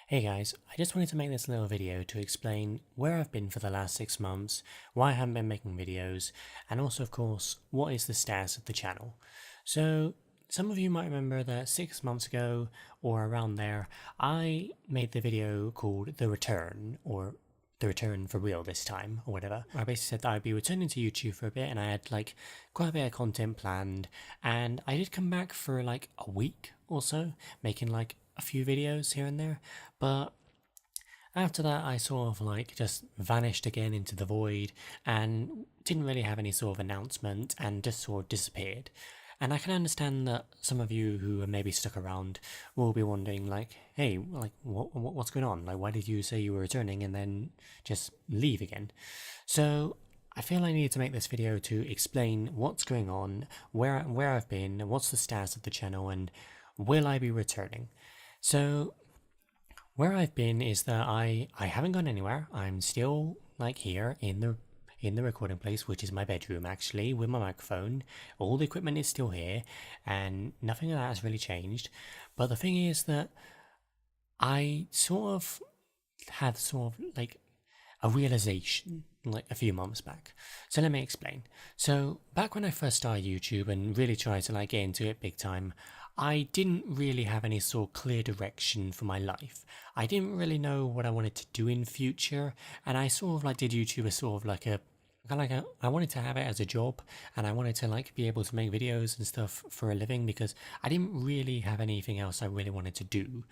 Hey guys, I just wanted to make this little video to explain where I've been for the last 6 months, why I haven't been making videos, and also of course, what is the status of the channel. So, some of you might remember that 6 months ago, or around there, I made the video called The Return, or The Return for real this time, or whatever. I basically said that I'd be returning to YouTube for a bit, and I had quite a bit of content planned, and I did come back for a week or so, making a few videos here and there, but after that I sort of just vanished again into the void and didn't really have any sort of announcement and just sort of disappeared. And I can understand that some of you who are maybe stuck around will be wondering hey, what's going on? Why did you say you were returning and then just leave again? So I feel I need to make this video to explain what's going on, where I've been, what's the status of the channel, and will I be returning? So where I've been is that I haven't gone anywhere. I'm still here in the recording place, which is my bedroom actually, with my microphone. All the equipment is still here, and nothing of that has really changed. But the thing is that I sort of had a realization a few months back. So let me explain. So back when I first started YouTube and really tried to get into it big time, I didn't really have any sort of clear direction for my life. I didn't really know what I wanted to do in future, and I sort of did YouTube as sort of I wanted to have it as a job, and I wanted to be able to make videos and stuff for a living because I didn't really have anything else I really wanted to do.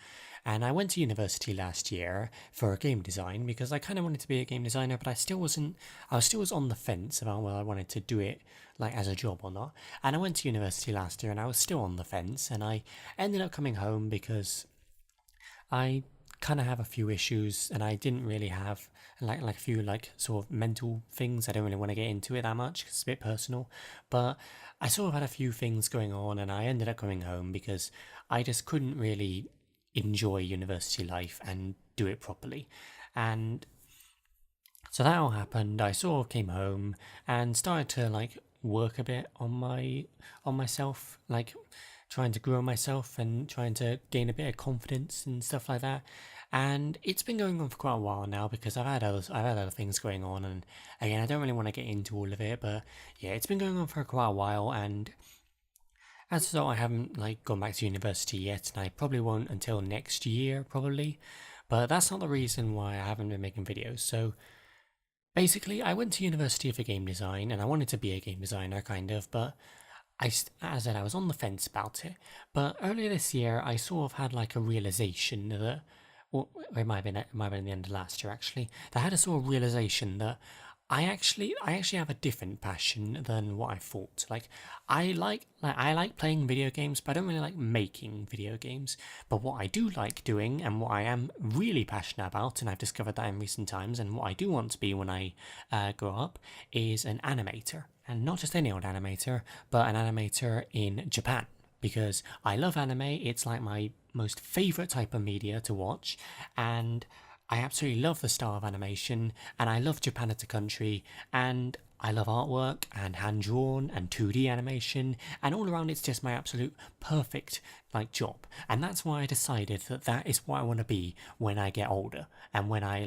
And I went to university last year for game design because I kind of wanted to be a game designer, but I still was on the fence about whether I wanted to do it as a job or not. And I went to university last year and I was still on the fence, and I ended up coming home because I kind of have a few issues and I didn't really have a few sort of mental things. I don't really want to get into it that much because it's a bit personal, but I sort of had a few things going on and I ended up coming home because I just couldn't really enjoy university life and do it properly. And so that all happened. I sort of came home and started to work a bit on myself, trying to grow myself and trying to gain a bit of confidence and stuff like that. And it's been going on for quite a while now because I've had other things going on, and again I don't really want to get into all of it, but yeah, it's been going on for quite a while, and as a result I haven't gone back to university yet, and I probably won't until next year probably. But that's not the reason why I haven't been making videos. So basically, I went to university for game design, and I wanted to be a game designer, kind of, but as I said, I was on the fence about it. But earlier this year, I sort of had a realization that, well, it might have been the end of last year actually. That I had a sort of realization that I actually have a different passion than what I thought. I like playing video games, but I don't really like making video games. But what I do like doing, and what I am really passionate about, and I've discovered that in recent times, and what I do want to be when I grow up, is an animator. And not just any old animator, but an animator in Japan. Because I love anime, it's my most favourite type of media to watch, and I absolutely love the style of animation, and I love Japan as a country, and I love artwork and hand drawn and 2D animation, and all around it's just my absolute perfect job. And that's why I decided that that is what I want to be when I get older and when I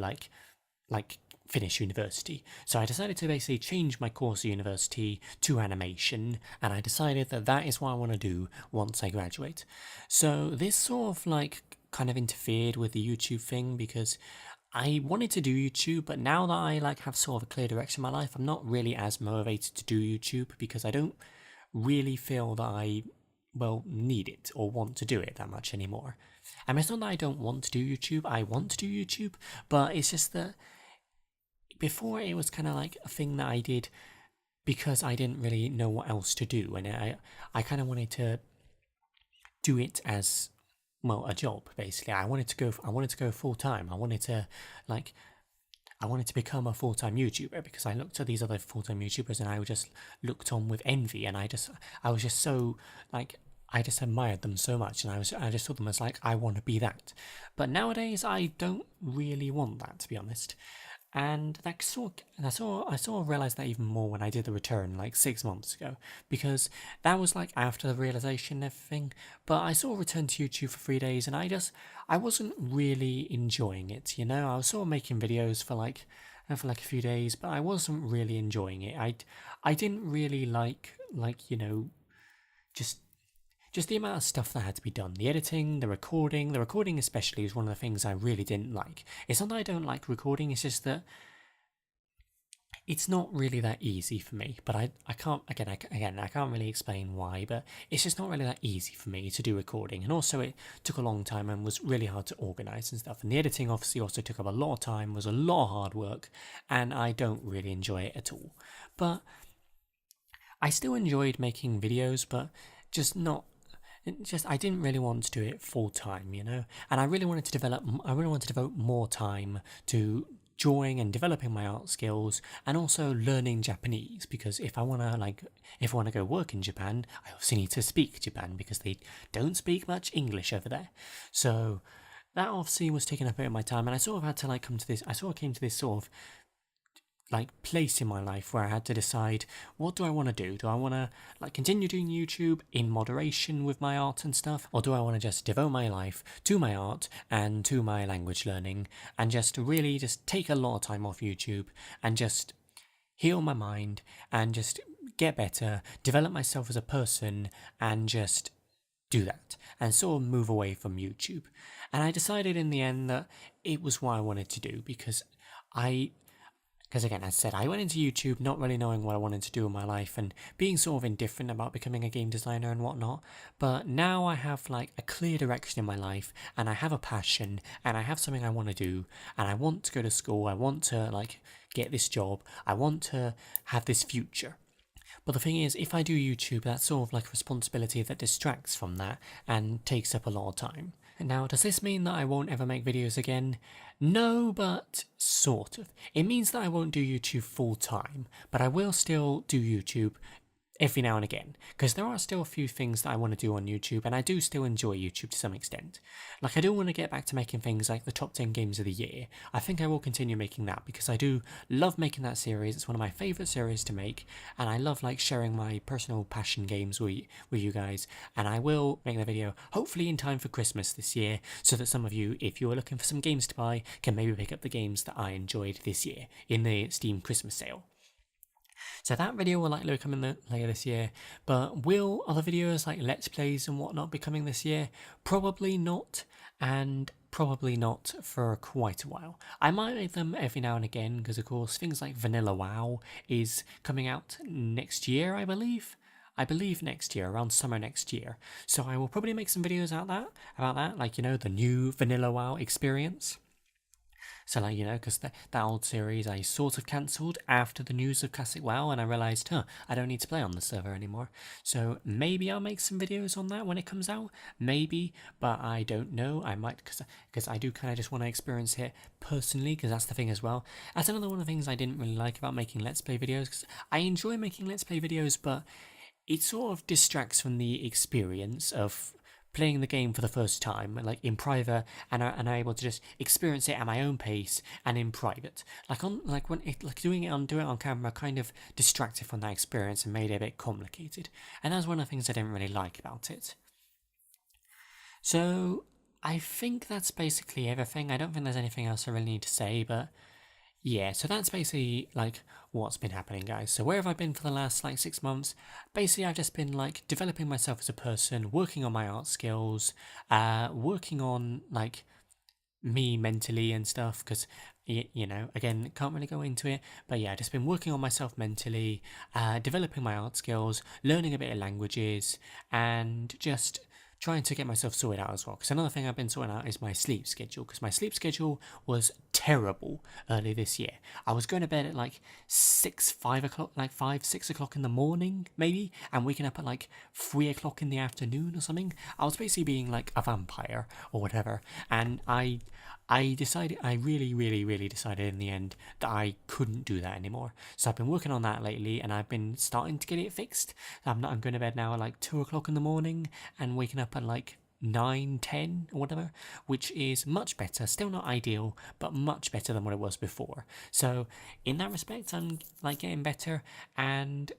finish university. So I decided to basically change my course at university to animation, and I decided that that is what I want to do once I graduate. So this sort of kind of interfered with the YouTube thing because I wanted to do YouTube, but now that I have sort of a clear direction in my life, I'm not really as motivated to do YouTube because I don't really feel that I need it or want to do it that much anymore. And it's not that I don't want to do YouTube, I want to do YouTube, but it's just that before it was kind of a thing that I did because I didn't really know what else to do, and I kind of wanted to do it as a job basically. I wanted to go full time. I wanted to become a full-time YouTuber because I looked at these other full-time YouTubers and I just looked on with envy, and I was just so I just admired them so much, and I just saw them as I want to be that. But nowadays I don't really want that, to be honest. And I sort of realized that even more when I did the return like 6 months ago, because that was like after the realization and everything. But I sort of returned to YouTube for 3 days, and I wasn't really enjoying it. You know, I was sort of making videos for like a few days, but I wasn't really enjoying it. I didn't really like just just the amount of stuff that had to be done. The editing, the recording especially is one of the things I really didn't like. It's not that I don't like recording, it's just that it's not really that easy for me. But I can't, again, I can't really explain why, but it's just not really that easy for me to do recording. And also it took a long time and was really hard to organise and stuff. And the editing obviously also took up a lot of time, was a lot of hard work, and I don't really enjoy it at all. But I still enjoyed making videos, but just not I didn't really want to do it full time, you know, and I really wanted to devote more time to drawing and developing my art skills, and also learning Japanese, because if I want to go work in Japan, I obviously need to speak Japan, because they don't speak much English over there. So that obviously was taking up a bit of my time, and I sort of had to I sort of came to this sort of place in my life where I had to decide, what do I want to do? Do I want to continue doing YouTube in moderation with my art and stuff, or do I want to just devote my life to my art and to my language learning, and just really just take a lot of time off YouTube and just heal my mind and just get better, develop myself as a person, and just do that and sort of move away from YouTube. And I decided in the end that it was what I wanted to do, because again, as I said, I went into YouTube not really knowing what I wanted to do in my life and being sort of indifferent about becoming a game designer and whatnot. But now I have like a clear direction in my life, and I have a passion, and I have something I want to do, and I want to go to school, I want to get this job, I want to have this future. But the thing is, if I do YouTube, that's sort of like a responsibility that distracts from that and takes up a lot of time. Now, does this mean that I won't ever make videos again? No, but sort of. It means that I won't do YouTube full time, but I will still do YouTube every now and again, because there are still a few things that I want to do on YouTube, and I do still enjoy YouTube to some extent. I do want to get back to making things like the top 10 games of the year. I think I will continue making that, because I do love making that series. It's one of my favourite series to make, and I love sharing my personal passion games with you guys. And I will make the video hopefully in time for Christmas this year, so that some of you, if you're looking for some games to buy, can maybe pick up the games that I enjoyed this year in the Steam Christmas sale. So that video will likely come in later this year, but will other videos like Let's Plays and whatnot be coming this year? Probably not, and probably not for quite a while. I might make them every now and again, because of course things like Vanilla WoW is coming out next year, I believe. I believe next year, around summer next year. So I will probably make some videos about that, the new Vanilla WoW experience. So because that old series I sort of cancelled after the news of Classic WoW, and I realised, I don't need to play on the server anymore. So maybe I'll make some videos on that when it comes out, maybe, but I don't know. I might, because I do kind of just want to experience it personally, because that's the thing as well. That's another one of the things I didn't really like about making Let's Play videos, because I enjoy making Let's Play videos, but it sort of distracts from the experience of playing the game for the first time, in private, and I'm able to just experience it at my own pace and in private. Doing it on camera kind of distracted from that experience and made it a bit complicated. And that's one of the things I didn't really like about it. So I think that's basically everything. I don't think there's anything else I really need to say, but yeah, so that's basically what's been happening, guys. So where have I been for the last 6 months? Basically, I've just been developing myself as a person, working on my art skills, working on me mentally and stuff, because again, can't really go into it, but yeah, just been working on myself mentally, developing my art skills, learning a bit of languages, and just trying to get myself sorted out as well. Because another thing I've been sorting out is my sleep schedule, because my sleep schedule was terrible early this year. I was going to bed at 5 o'clock, 6 o'clock in the morning maybe, and waking up at 3 o'clock in the afternoon or something. I was basically being a vampire or whatever, and I really decided in the end that I couldn't do that anymore. So I've been working on that lately, and I've been starting to get it fixed. I'm going to bed now at 2 o'clock in the morning and waking up at 9, 10 or whatever, which is much better. Still not ideal, but much better than what it was before. So in that respect, I'm like getting better. And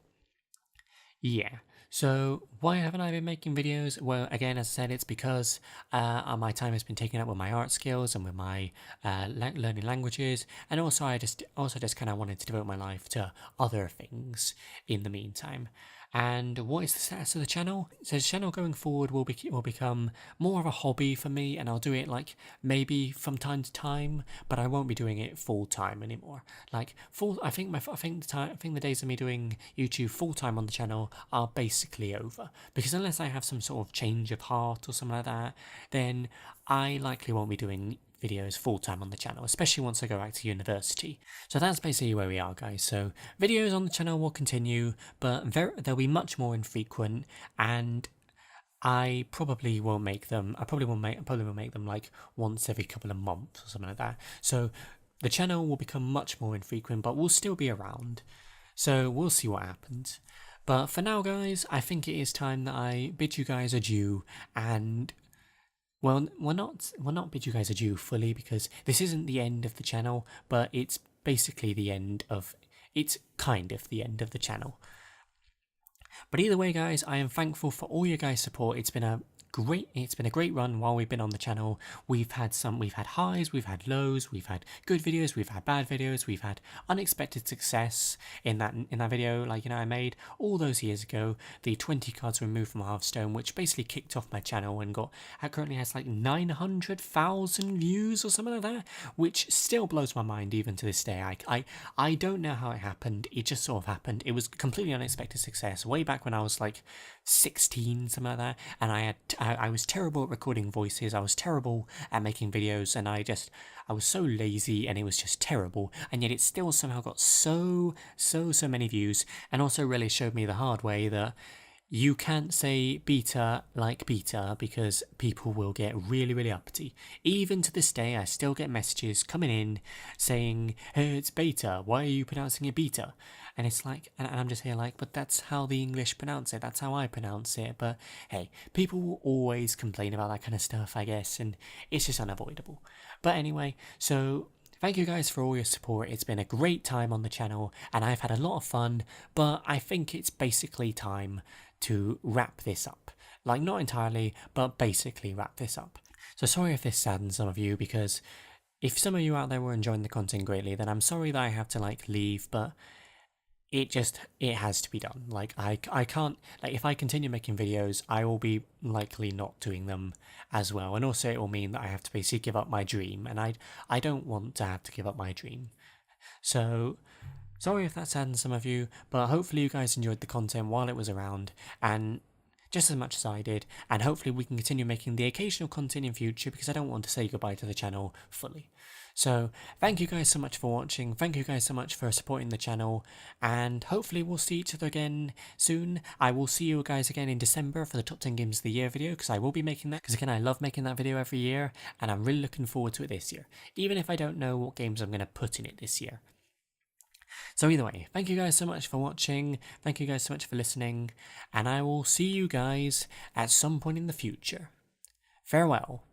yeah. So why haven't I been making videos? Well, again, as I said, it's because my time has been taken up with my art skills and with my learning languages, and also I just kind of wanted to devote my life to other things in the meantime. And what is the status of the channel? So the channel going forward will become more of a hobby for me, and I'll do it like maybe from time to time, but I won't be doing it full time anymore. Like full, I think the days of me doing YouTube full time on the channel are basically over, because unless I have some sort of change of heart or something like that, then I likely won't be doing videos full time on the channel, especially once I go back to university. So that's basically where we are, guys. So videos on the channel will continue, but they'll be much more infrequent, and I probably won't make them. I probably will make them like once every couple of months or something like that. So the channel will become much more infrequent, but we'll still be around. So we'll see what happens. But for now, guys, I think it is time that I bid you guys adieu. And well, we're not bid you guys adieu fully, because this isn't the end of the channel, but it's basically the end of. It's kind of the end of the channel. But either way, guys, I am thankful for all your guys' support. It's been a great run while we've been on the channel. We've had highs, we've had lows, we've had good videos, we've had bad videos, we've had unexpected success in that video, like, you know, I made all those years ago, the 20 cards removed from Hearthstone, which basically kicked off my channel and currently has like 900,000 views or something like that, which still blows my mind even to this day. I don't know how it happened. It just sort of happened. It was completely unexpected success way back when I was like 16, something like that, and I was terrible at recording voices. I was terrible at making videos, and I was so lazy, and it was just terrible. And yet it still somehow got so many views, and also really showed me the hard way that you can't say beta like beta, because people will get really uppity. Even to this day, I still get messages coming in saying, "Hey, it's beta. Why are you pronouncing it beta?" And it's like, and I'm just here like, but that's how the English pronounce it. That's how I pronounce it. But hey, people will always complain about that kind of stuff, I guess, and it's just unavoidable. But anyway, so thank you guys for all your support. It's been a great time on the channel, and I've had a lot of fun, but I think it's basically time to wrap this up. Like, not entirely, but basically wrap this up. So sorry if this saddens some of you, because if some of you out there were enjoying the content greatly, then I'm sorry that I have to like leave, but it has to be done. Like, I can't, like, if I continue making videos, I will be likely not doing them as well, and also it will mean that I have to basically give up my dream, and I don't want to have to give up my dream. So sorry if that saddens some of you, but hopefully you guys enjoyed the content while it was around, and just as much as I did, and hopefully we can continue making the occasional content in future, because I don't want to say goodbye to the channel fully. So thank you guys so much for watching, thank you guys so much for supporting the channel, and hopefully we'll see each other again soon. I will see you guys again in December for the top 10 games of the year video, because I will be making that, because again, I love making that video every year, and I'm really looking forward to it this year, even if I don't know what games I'm going to put in it this year. So either way, thank you guys so much for watching, thank you guys so much for listening, and I will see you guys at some point in the future. Farewell.